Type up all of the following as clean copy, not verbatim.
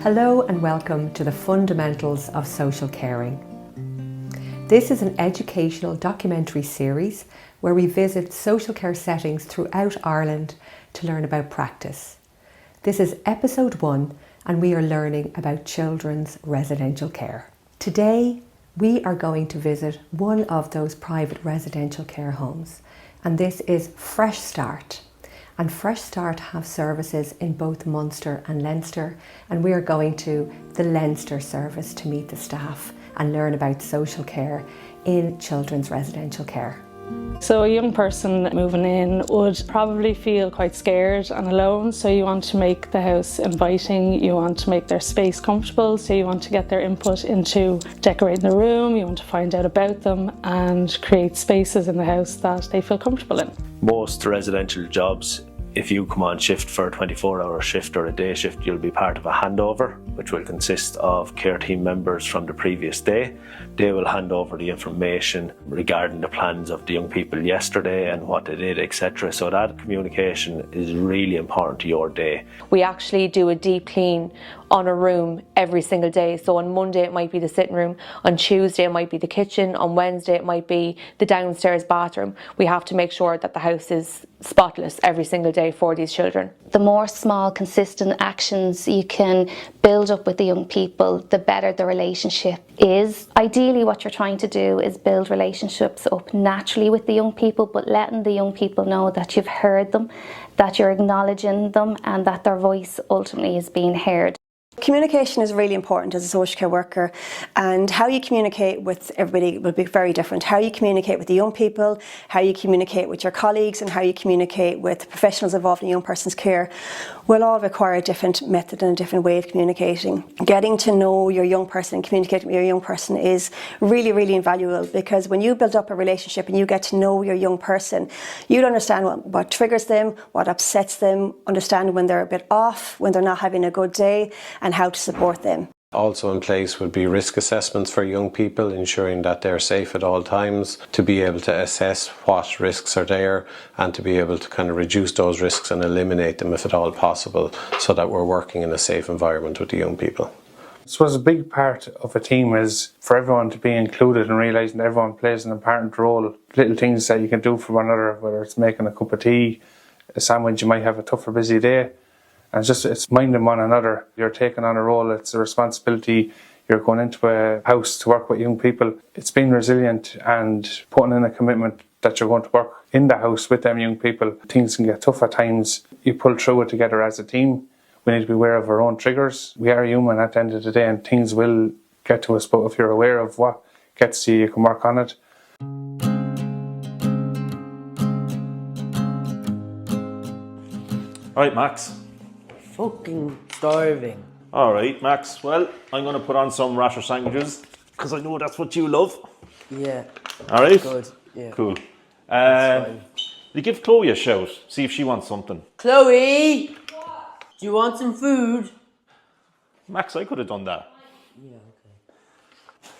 Hello and welcome to the Fundamentals of Social Caring. This is an educational documentary series where we visit social care settings throughout Ireland to learn about practice. This is episode 1 and we are learning about children's residential care. Today we are going to visit one of those private residential care homes, and this is Freshstart. And Freshstart have services in both Munster and Leinster, and we are going to the Leinster service to meet the staff and learn about social care in children's residential care. So a young person moving in would probably feel quite scared and alone, so you want to make the house inviting, you want to make their space comfortable, so you want to get their input into decorating the room, you want to find out about them and create spaces in the house that they feel comfortable in. Most residential jobs, if you come on shift for a 24-hour shift or a day shift, you'll be part of a handover, which will consist of care team members from the previous day. They will hand over the information regarding the plans of the young people yesterday and what they did, etc. So that communication is really important to your day. We actually do a deep clean on a room every single day. So on Monday it might be the sitting room, on Tuesday it might be the kitchen, on Wednesday it might be the downstairs bathroom. We have to make sure that the house is spotless every single day for these children. The more small, consistent actions you can build up with the young people, the better the relationship is. Ideally, what you're trying to do is build relationships up naturally with the young people, but letting the young people know that you've heard them, that you're acknowledging them, and that their voice ultimately is being heard. Communication is really important as a social care worker, and how you communicate with everybody will be very different. How you communicate with the young people, how you communicate with your colleagues, and how you communicate with professionals involved in a young person's care will all require a different method and a different way of communicating. Getting to know your young person and communicating with your young person is really, really invaluable, because when you build up a relationship and you get to know your young person, you'll understand what triggers them, what upsets them, understand when they're a bit off, when they're not having a good day, and how to support them. Also in place would be risk assessments for young people, ensuring that they're safe at all times, to be able to assess what risks are there and to be able to kind of reduce those risks and eliminate them if at all possible, so that we're working in a safe environment with the young people. I suppose a big part of a team is for everyone to be included and realising that everyone plays an important role. Little things that you can do for one another, whether it's making a cup of tea, a sandwich, you might have a tough or busy day. And it's minding one another. You're taking on a role, it's a responsibility. You're going into a house to work with young people. It's being resilient and putting in a commitment that you're going to work in the house with them young people. Things can get tough at times. You pull through it together as a team. We need to be aware of our own triggers. We are human at the end of the day, and things will get to us, but if you're aware of what gets to you, you can work on it. Right, Max. Fucking starving. Alright, Max. Well, I'm going to put on some rasher sandwiches because I know that's what you love. Yeah. Alright? Good. Yeah. Cool. You give Chloe a shout, see if she wants something. Chloe! Do you want some food? Max, I could have done that. Yeah, okay.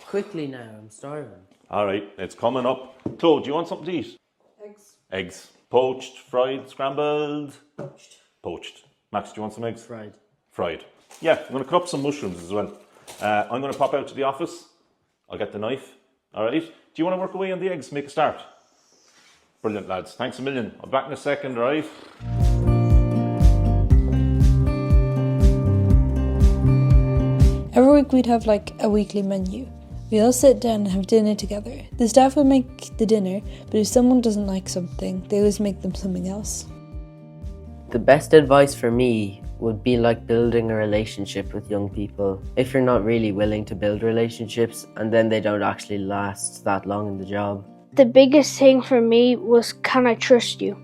Quickly now, I'm starving. Alright, it's coming up. Chloe, do you want something to eat? Eggs. Eggs. Poached, fried, scrambled? Poached. Poached. Max, do you want some eggs? Fried. Fried. Yeah, I'm going to cut up some mushrooms as well. I'm going to pop out to the office. I'll get the knife. Alright? Do you want to work away on the eggs, make a start? Brilliant, lads. Thanks a million. I'll be back in a second, alright? Every week we'd have like a weekly menu. We all sit down and have dinner together. The staff would make the dinner, but if someone doesn't like something, they always make them something else. The best advice for me would be like building a relationship with young people. If you're not really willing to build relationships and then they don't actually last that long in the job. The biggest thing for me was, can I trust you?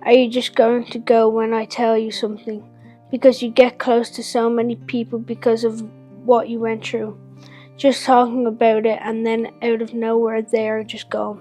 Are you just going to go when I tell you something? Because you get close to so many people because of what you went through. Just talking about it and then out of nowhere they are just gone.